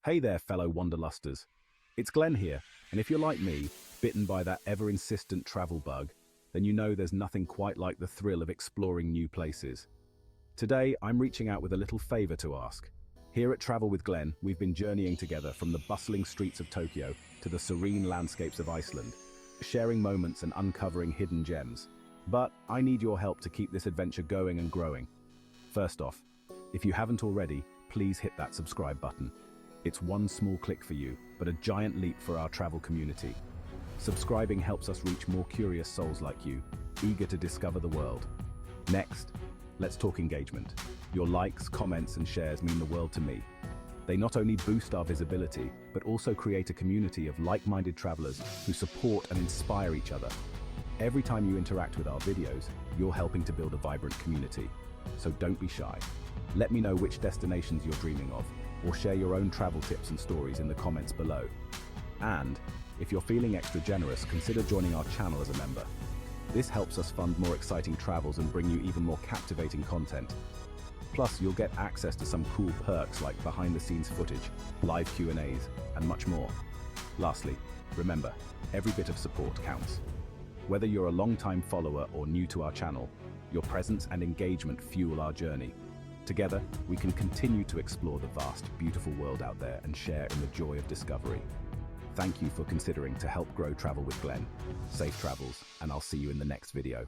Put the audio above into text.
Hey there, fellow wanderlusters. It's Glenn here, and if you're like me, bitten by that ever-insistent travel bug, then you know there's nothing quite like the thrill of exploring new places. Today, I'm reaching out with a little favor to ask. Here at Travel with Glen, we've been journeying together from the bustling streets of Tokyo to the serene landscapes of Iceland, sharing moments and uncovering hidden gems. But I need your help to keep this adventure going and growing. First off, if you haven't already, please hit that subscribe button. It's one small click for you, but a giant leap for our travel community. Subscribing helps us reach more curious souls like you, eager to discover the world. Next, let's talk engagement. Your likes, comments, and shares mean the world to me. They not only boost our visibility, but also create a community of like-minded travelers who support and inspire each other. Every time you interact with our videos, you're helping to build a vibrant community. So don't be shy. Let me know which destinations you're dreaming of, or share your own travel tips and stories in the comments below. And if you're feeling extra generous, consider joining our channel as a member. This helps us fund more exciting travels and bring you even more captivating content. Plus, you'll get access to some cool perks like behind-the-scenes footage, live Q&As, and much more. Lastly, remember, every bit of support counts. Whether you're a long-time follower or new to our channel, your presence and engagement fuel our journey. Together, we can continue to explore the vast, beautiful world out there and share in the joy of discovery. Thank you for considering to help grow Travel with Glen. Safe travels, and I'll see you in the next video.